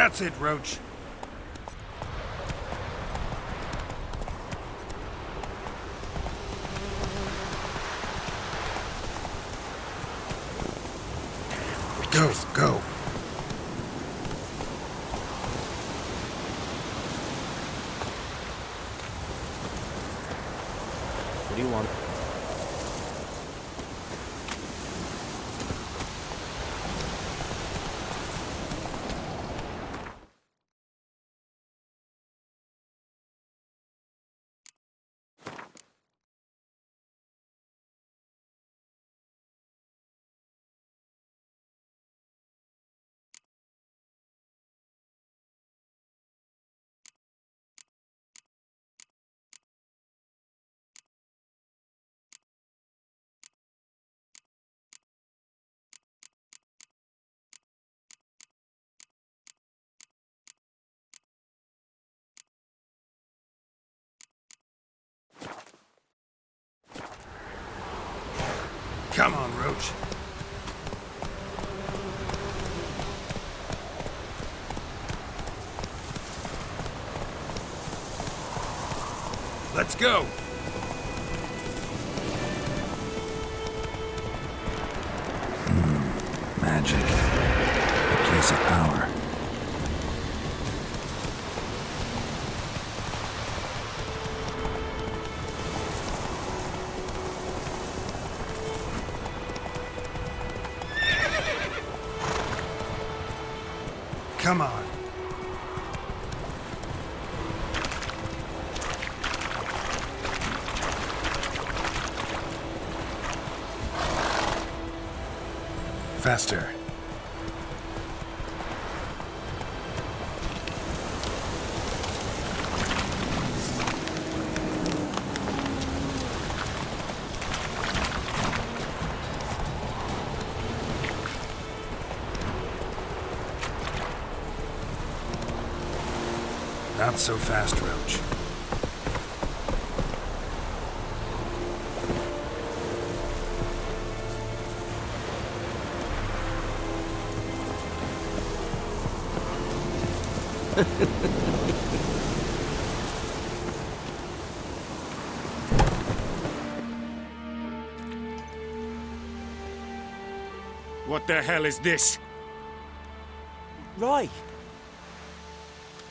That's it, Roach. Go, go. What do you want? Come on, Roach. Let's go. Magic. A place of power. Come on. Faster. Not so fast, Roach. What the hell is this? Right.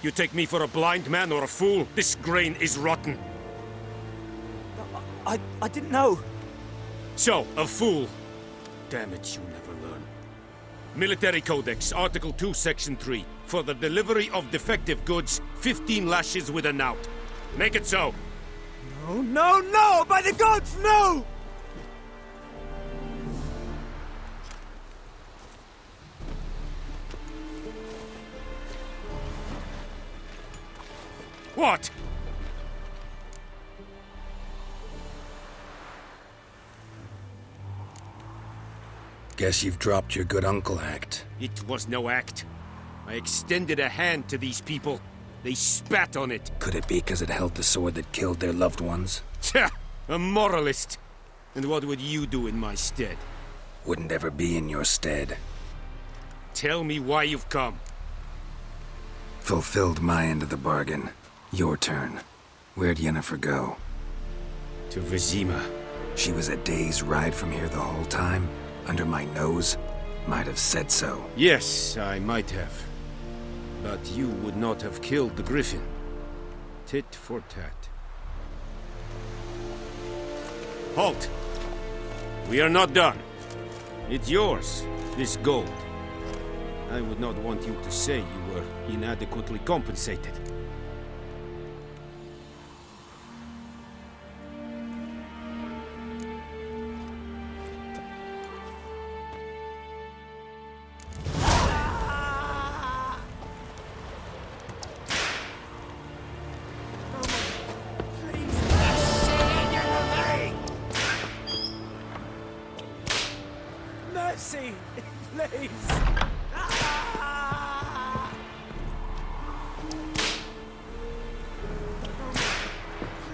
You take me for a blind man or a fool? This grain is rotten. I didn't know. So, a fool. Damn it, you never learn. Military Codex, Article 2, Section 3. For the delivery of defective goods, 15 lashes with a knout. Make it so. No, no, no! By the gods, no! What? Guess you've dropped your good uncle act. It was no act. I extended a hand to these people. They spat on it. Could it be because it held the sword that killed their loved ones? Tja! A moralist. And what would you do in my stead? Wouldn't ever be in your stead. Tell me why you've come. Fulfilled my end of the bargain. Your turn. Where'd Yennifer go? To Vizima. She was a day's ride from here the whole time? Under my nose? Might have said so. Yes, I might have. But you would not have killed the griffin. Tit for tat. Halt! We are not done. It's yours, this gold. I would not want you to say you were inadequately compensated. Mercy! Please!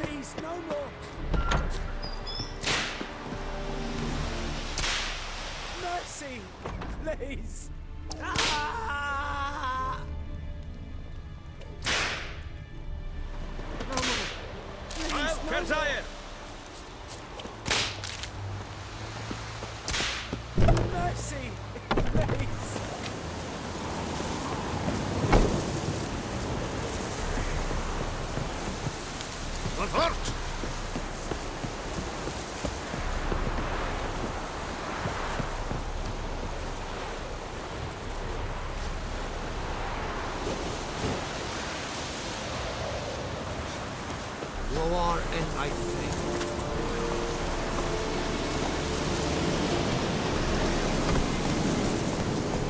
Please, no more! Mercy! Please! war and I failed.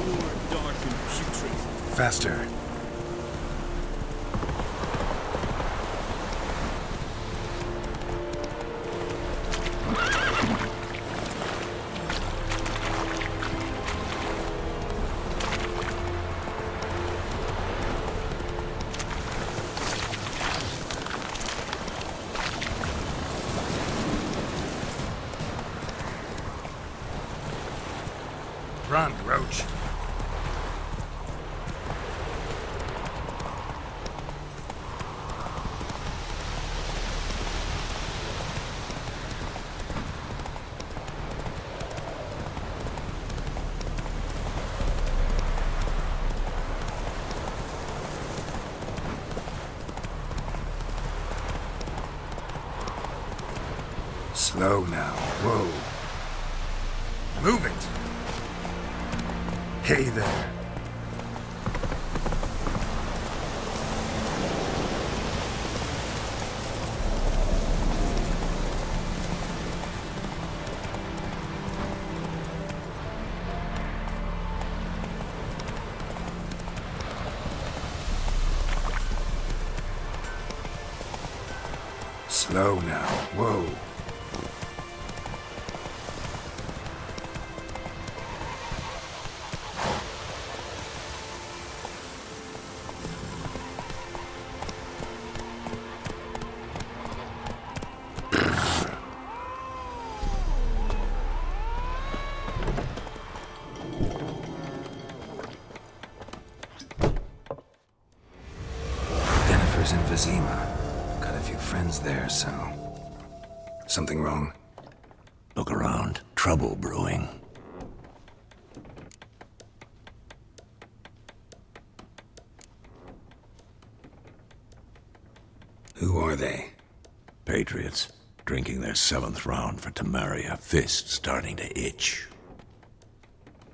More dark and putrid. Faster. Run, Roach. Slow now. Whoa. Move it. Hey there. Slow now. Whoa. Yennifer's in Vizima. Got a few friends there, so... Something wrong? Look around. Trouble brewing. Who are they? Patriots, drinking their 7th round for Tamaria, fist starting to itch.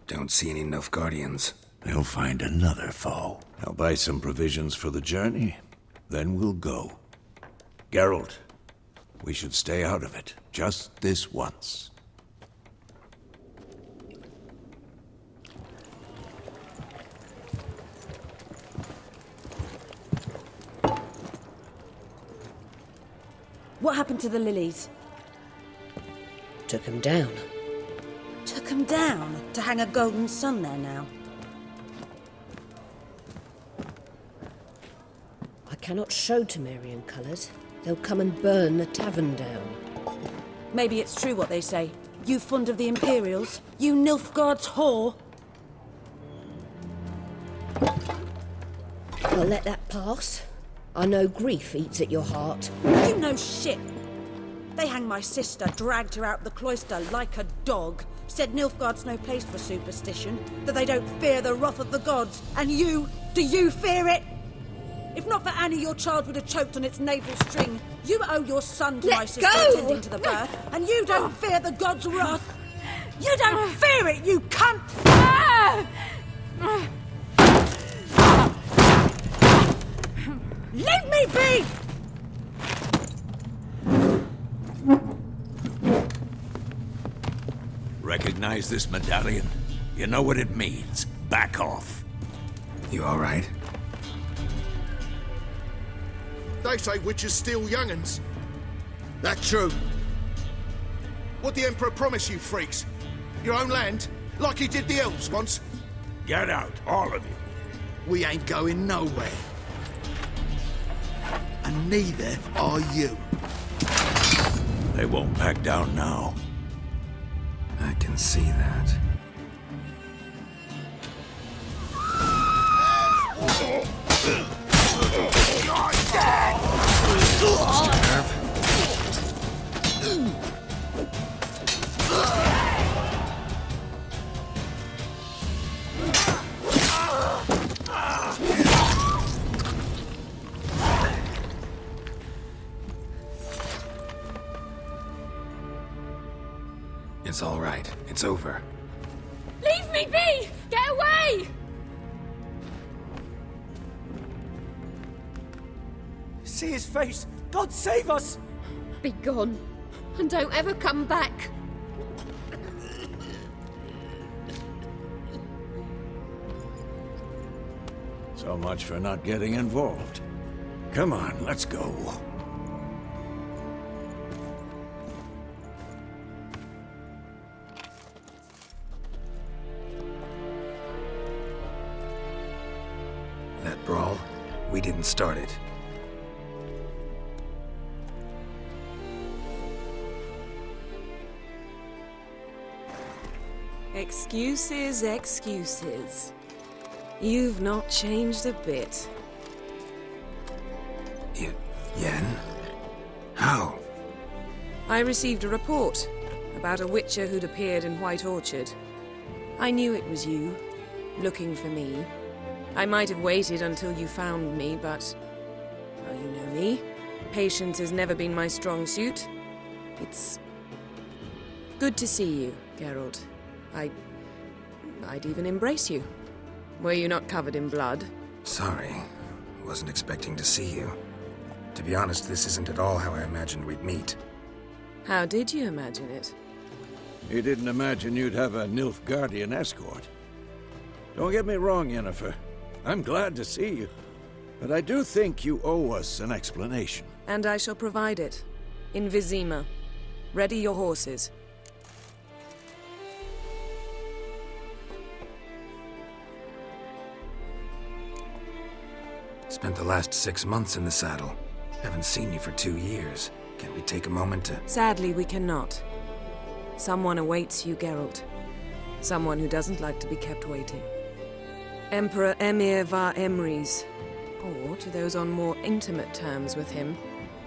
Don't see any Nilfgaardians. They'll find another foe. I'll buy some provisions for the journey, then we'll go. Geralt, we should stay out of it, just this once. What happened to the lilies? Took him down. Took them down to hang a golden sun there now. I cannot show Temerian colours. They'll come and burn the tavern down. Maybe it's true what they say. You fond of the Imperials? You Nilfgaard's whore? I'll let that pass. I know grief eats at your heart. You know shit. They hanged my sister, dragged her out the cloister like a dog. Said Nilfgaard's no place for superstition, that they don't fear the wrath of the gods. And you, do you fear it? If not for Annie, your child would have choked on its navel string. You owe your son to my sister attending to the birth, and you don't fear the gods' wrath. You don't fear it, you cunt! Leave me be! Recognize this medallion? You know what it means. Back off. You all right? They say witches steal young'uns. That true? What the Emperor promise you, freaks? Your own land? Like he did the elves once? Get out, all of you. We ain't going nowhere. And neither are you. They won't back down now. I can see that. It's all right. It's over. Leave me be! Get away! See his face? God save us! Be gone, and don't ever come back. So much for not getting involved. Come on, let's go. That brawl, we didn't start it. Excuses, excuses. You've not changed a bit. Yen? How? I received a report about a witcher who'd appeared in White Orchard. I knew it was you, looking for me. I might have waited until you found me, but... well, you know me. Patience has never been my strong suit. It's... good to see you, Geralt. I'd even embrace you. Were you not covered in blood? Sorry. Wasn't expecting to see you. To be honest, this isn't at all how I imagined we'd meet. How did you imagine it? You didn't imagine you'd have a Nilfgaardian escort. Don't get me wrong, Yennifer. I'm glad to see you. But I do think you owe us an explanation. And I shall provide it. In Vizima. Ready your horses. Spent the last 6 months in the saddle. Haven't seen you for 2 years. Can't we take a moment to... Sadly, we cannot. Someone awaits you, Geralt. Someone who doesn't like to be kept waiting. Emperor Emir var Emrys. Or, to those on more intimate terms with him,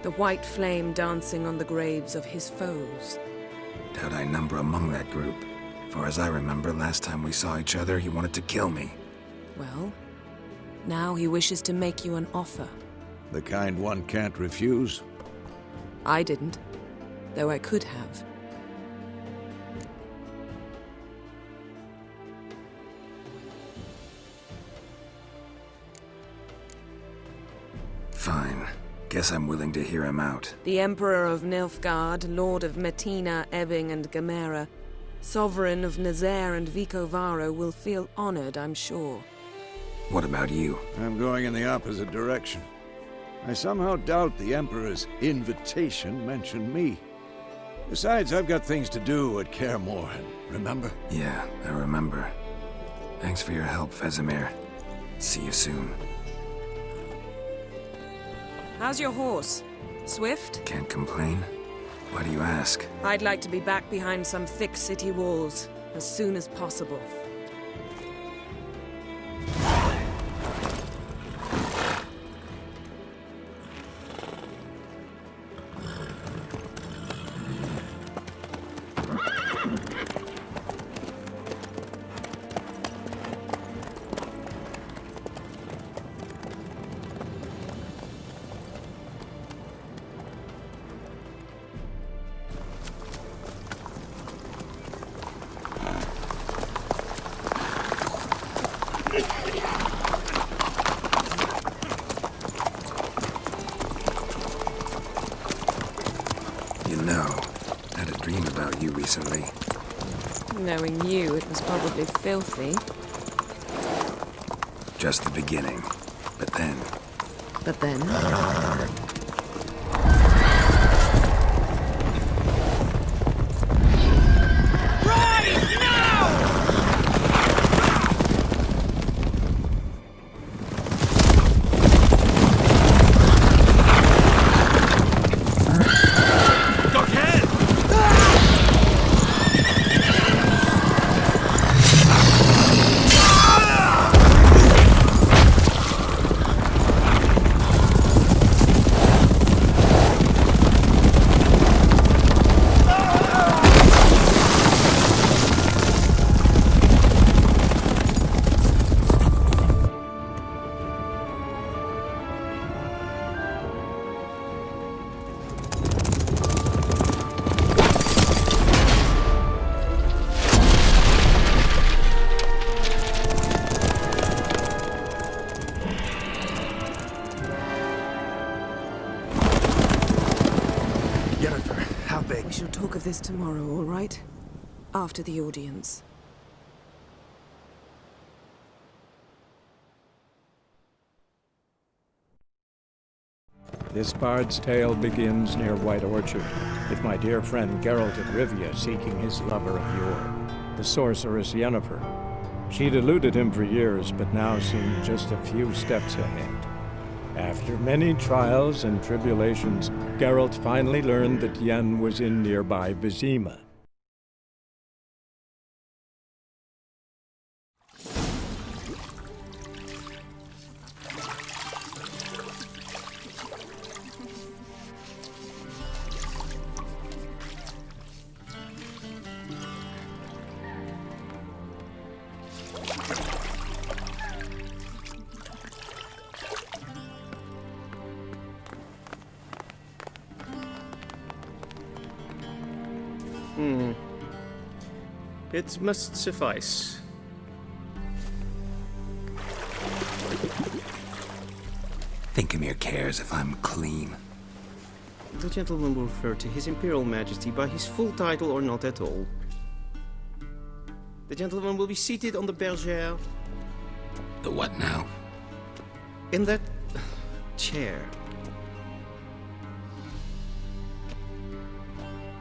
the white flame dancing on the graves of his foes. Doubt I number among that group. Far as I remember, last time we saw each other, he wanted to kill me. Well, now he wishes to make you an offer. The kind one can't refuse? I didn't, though I could have. Fine. Guess I'm willing to hear him out. The Emperor of Nilfgaard, Lord of Metina, Ebbing and Gamera, Sovereign of Nazaire and Vicovaro will feel honored, I'm sure. What about you? I'm going in the opposite direction. I somehow doubt the Emperor's invitation mentioned me. Besides, I've got things to do at Kaer Morhen, remember? Yeah, I remember. Thanks for your help, Vesemir. See you soon. How's your horse? Swift? Can't complain. Why do you ask? I'd like to be back behind some thick city walls as soon as possible. You know, I had a dream about you recently. Knowing you, it was probably filthy. Just the beginning. But then... But then? this tomorrow, all right? After the audience. This bard's tale begins near White Orchard, with my dear friend Geralt of Rivia seeking his lover of yore, the sorceress Yennifer. She'd eluded him for years, but now seemed just a few steps ahead. After many trials and tribulations, Geralt finally learned that Yen was in nearby Vizima. It must suffice. Thinkamere cares if I'm clean. The gentleman will refer to His Imperial Majesty by his full title or not at all. The gentleman will be seated on the bergère. The what now? In that chair.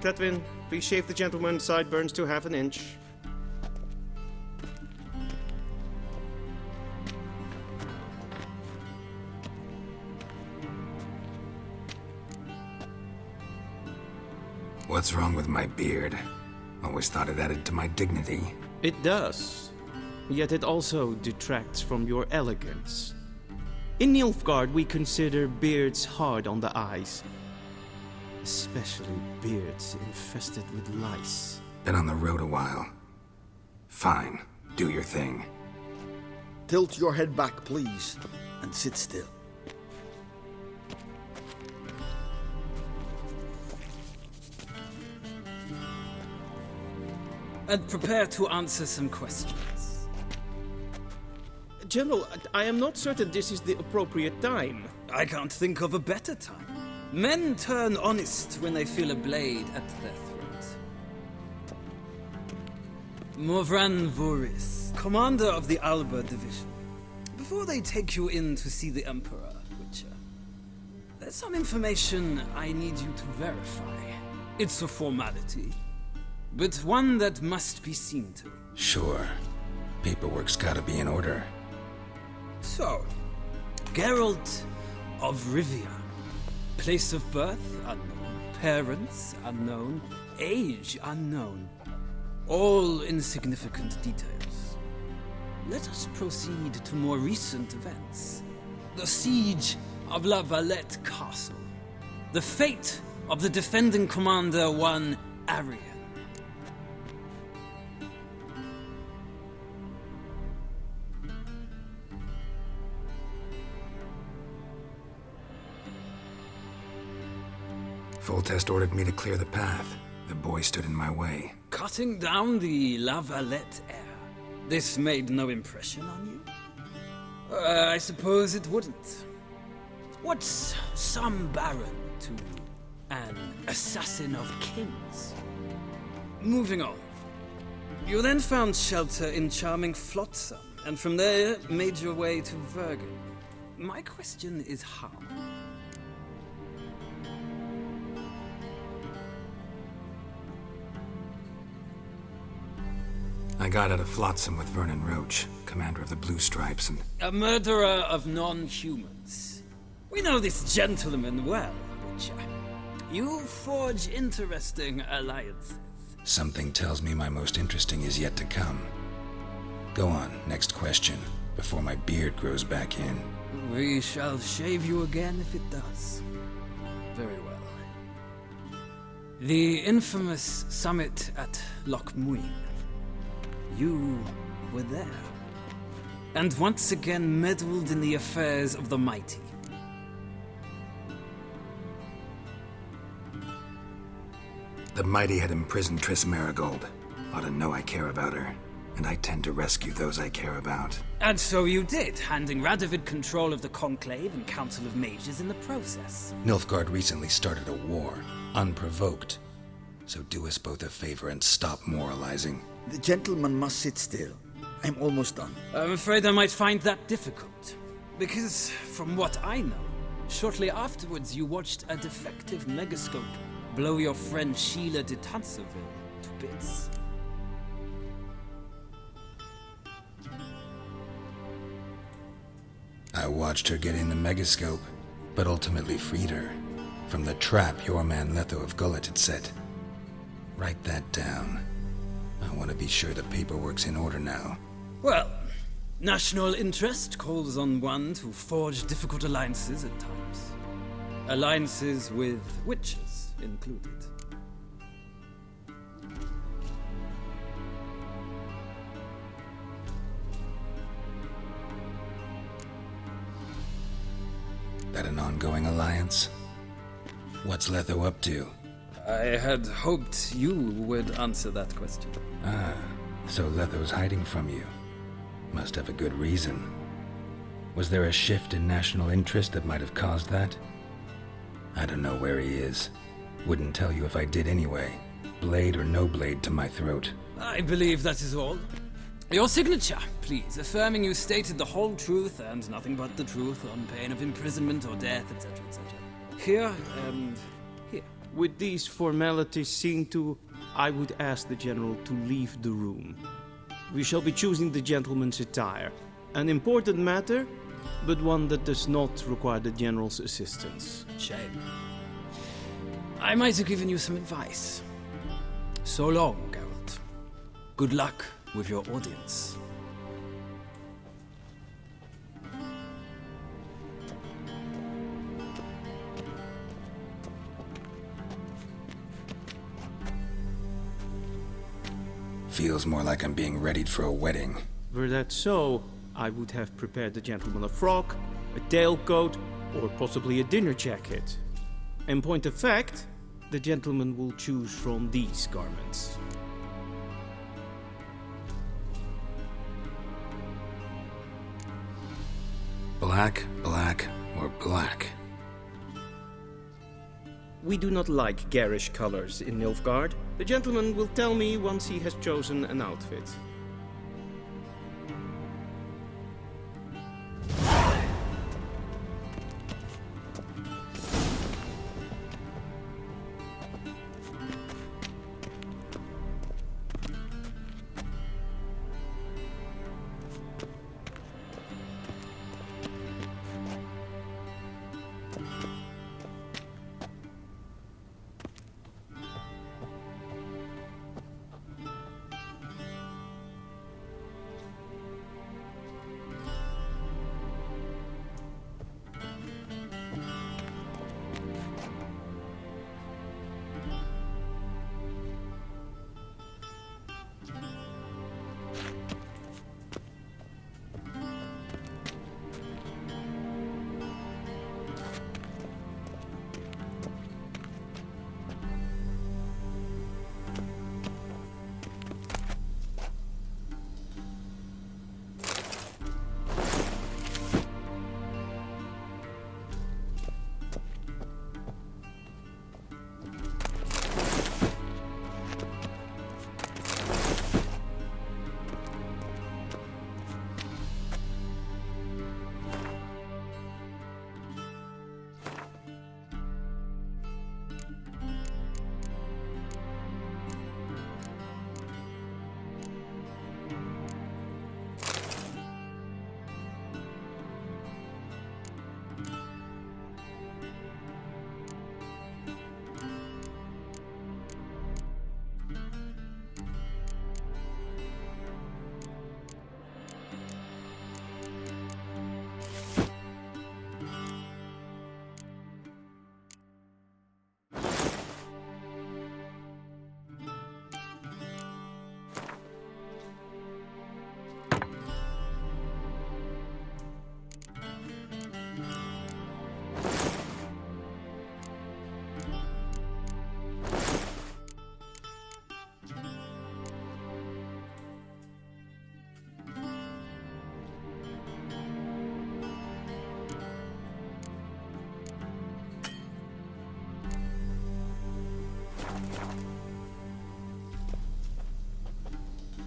Tatwin, please shave the gentleman's sideburns to half an inch. What's wrong with my beard? Always thought it added to my dignity. It does. Yet it also detracts from your elegance. In Nilfgaard, we consider beards hard on the eyes. Especially beards infested with lice. Been on the road a while. Fine, do your thing. Tilt your head back, please, and sit still. And prepare to answer some questions. General, I am not certain this is the appropriate time. I can't think of a better time. Men turn honest when they feel a blade at their throat. Morvran Voris, commander of the Alba Division. Before they take you in to see the Emperor, Witcher, there's some information I need you to verify. It's a formality, but one that must be seen to. Sure. Paperwork's gotta be in order. So, Geralt of Rivia. Place of birth unknown. Parents unknown. Age unknown. All insignificant details. Let us proceed to more recent events. The siege of La Valette Castle. The fate of the defending commander, one Arian. Foltest ordered me to clear the path. The boy stood in my way. Cutting down the La Valette heir. This made no impression on you? I suppose it wouldn't. What's some baron to an assassin of kings? Moving on. You then found shelter in charming Flotsam, and from there made your way to Vergen. My question is how? I got out of Flotsam with Vernon Roach, commander of the Blue Stripes, and... A murderer of non-humans. We know this gentleman well, Witcher. You forge interesting alliances. Something tells me my most interesting is yet to come. Go on, next question, before my beard grows back in. We shall shave you again if it does. Very well. The infamous summit at Loch Muin. You were there, and once again meddled in the affairs of the mighty. The mighty had imprisoned Triss Marigold. Ought to know I care about her, and I tend to rescue those I care about. And so you did, handing Radovid control of the Conclave and Council of Mages in the process. Nilfgaard recently started a war, unprovoked. So do us both a favor and stop moralizing. The gentleman must sit still. I'm almost done. I'm afraid I might find that difficult. Because, from what I know, shortly afterwards you watched a defective megascope blow your friend Sheila de Tanserville to bits. I watched her get in the megascope, but ultimately freed her from the trap your man Letho of Gullet had set. Write that down. I want to be sure the paperwork's in order now. Well, national interest calls on one to forge difficult alliances at times. Alliances with witches included. That an ongoing alliance? What's Letho up to? I had hoped you would answer that question. Ah, so Letho's hiding from you. Must have a good reason. Was there a shift in national interest that might have caused that? I don't know where he is. Wouldn't tell you if I did anyway. Blade or no blade to my throat. I believe that is all. Your signature, please, affirming you stated the whole truth and nothing but the truth on pain of imprisonment or death, etc., etc. Here and here. With these formalities seen to, I would ask the General to leave the room. We shall be choosing the gentleman's attire. An important matter, but one that does not require the General's assistance. Shame. I might have given you some advice. So long, Geralt. Good luck with your audience. Feels more like I'm being readied for a wedding. Were that so, I would have prepared the gentleman a frock, a tailcoat, or possibly a dinner jacket. In point of fact, the gentleman will choose from these garments. Black, black, or black? We do not like garish colors in Nilfgaard. The gentleman will tell me once he has chosen an outfit.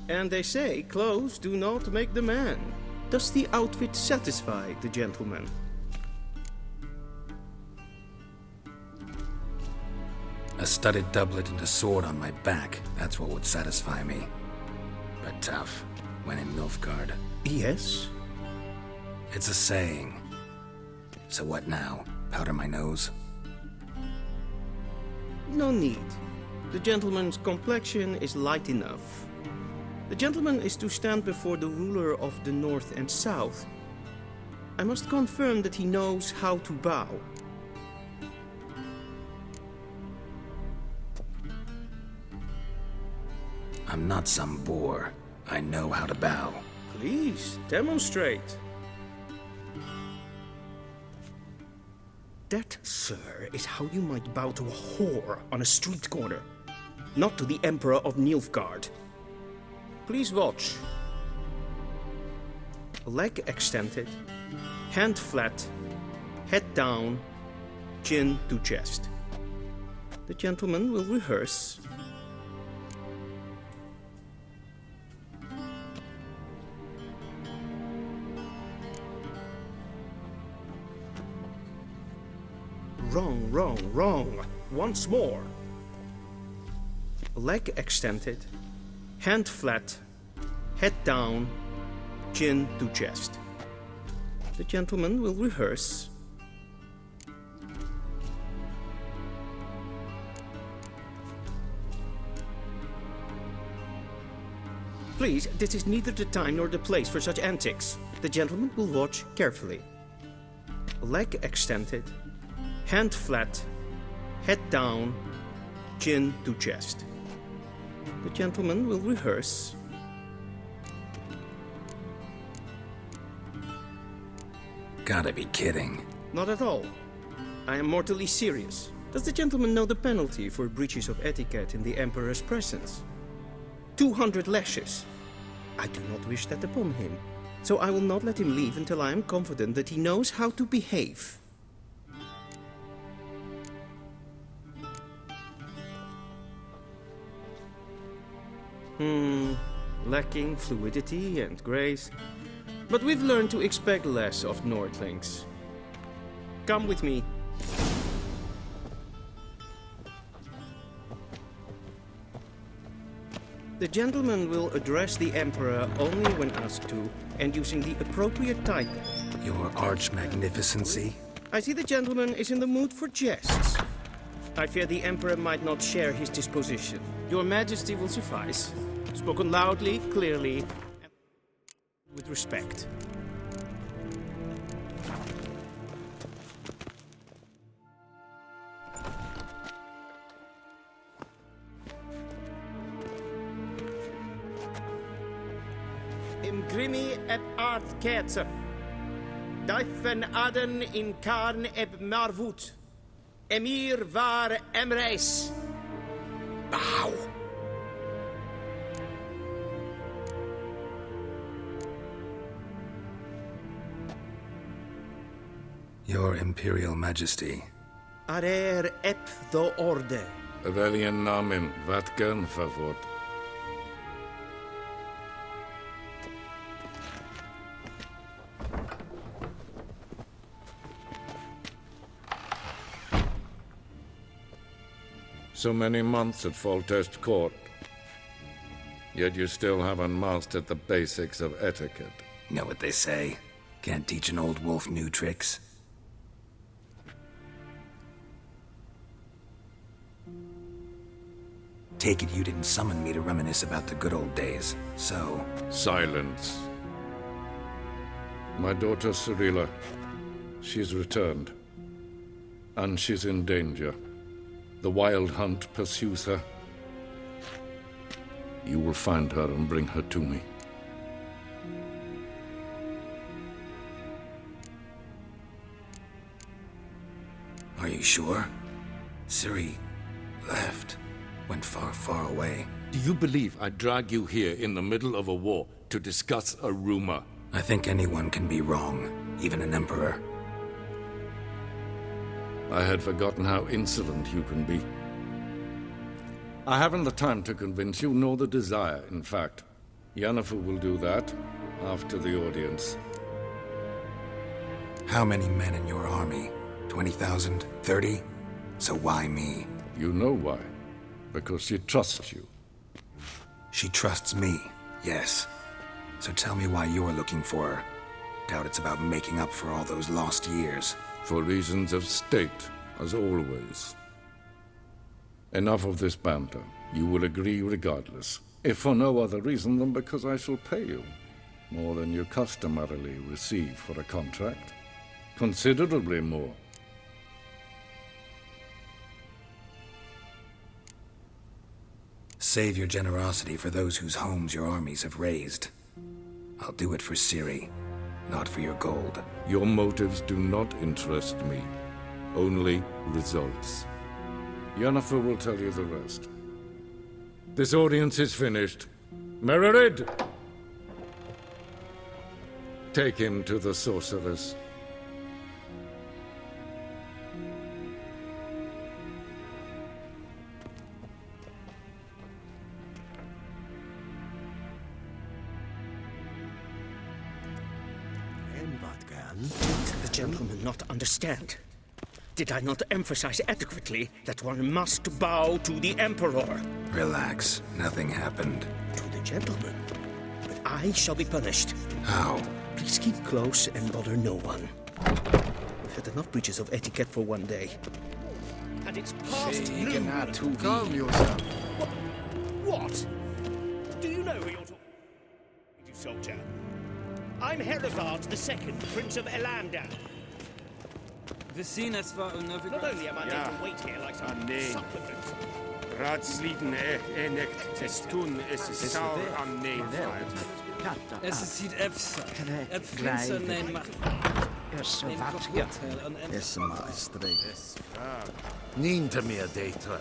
And they say clothes do not make the man. Does the outfit satisfy the gentleman? A studded doublet and a sword on my back, that's what would satisfy me. But tough, when in Nilfgaard. Yes? It's a saying. So what now? Powder my nose? No need. The gentleman's complexion is light enough. The gentleman is to stand before the ruler of the North and South. I must confirm that he knows how to bow. I'm not some boor. I know how to bow. Please, demonstrate. That, sir, is how you might bow to a whore on a street corner, not to the Emperor of Nilfgaard. Please watch. Leg extended, hand flat, head down, chin to chest. The gentleman will rehearse. Wrong, wrong, wrong. Once more. Leg extended, hand flat, head down, chin to chest. The gentleman will rehearse. Please, this is neither the time nor the place for such antics. The gentleman will watch carefully. Leg extended, hand flat, head down, chin to chest. The gentleman will rehearse. Gotta be kidding. Not at all. I am mortally serious. Does the gentleman know the penalty for breaches of etiquette in the Emperor's presence? 200 lashes. I do not wish that upon him, so I will not let him leave until I am confident that he knows how to behave. Lacking fluidity and grace. But we've learned to expect less of Nordlings. Come with me. The gentleman will address the Emperor only when asked to, and using the appropriate title. Your Arch-Magnificency? I see the gentleman is in the mood for jests. I fear the Emperor might not share his disposition. Your Majesty will suffice. Spoken loudly, clearly, and with respect. Imgrimi eb art ketzer. Daifen aden in karn eb marvut. Emir var emreis. Bow. Your Imperial Majesty. Arer ep the orde. Weljen namen, wat gern favort. So many months at Foltest Court, yet you still haven't mastered the basics of etiquette. Know what they say? Can't teach an old wolf new tricks. Take it you didn't summon me to reminisce about the good old days, so... Silence. My daughter Cirilla, she's returned. And she's in danger. The Wild Hunt pursues her. You will find her and bring her to me. Are you sure? Ciri left. Went far, far away. Do you believe I'd drag you here in the middle of a war to discuss a rumor? I think anyone can be wrong, even an emperor. I had forgotten how insolent you can be. I haven't the time to convince you, nor the desire, in fact. Yennifer will do that after the audience. How many men in your army? 20,000? 30? So why me? You know why. Because she trusts you. She trusts me, yes. So tell me why you're looking for her. Doubt it's about making up for all those lost years. For reasons of state, as always. Enough of this banter. You will agree regardless. If for no other reason than because I shall pay you. More than you customarily receive for a contract. Considerably more. Save your generosity for those whose homes your armies have razed. I'll do it for Ciri, not for your gold. Your motives do not interest me. Only results. Yennifer will tell you the rest. This audience is finished. Mererid! Take him to the sorceress. Did the gentleman not understand? Did I not emphasize adequately that one must bow to the Emperor? Relax. Nothing happened. To the gentleman. But I shall be punished. How? Please keep close and bother no one. We've had enough breaches of etiquette for one day. And it's past noon. Calm yourself. What? Do you know who you're talking to, soldier? I'm Herivard II, Prince of Elander. Not only am I made to wait here like some supplement. Raadsliden enekt testun is saur an neefvaart. Ziet Efsa neem maar. Is maar streek. Niet meer data.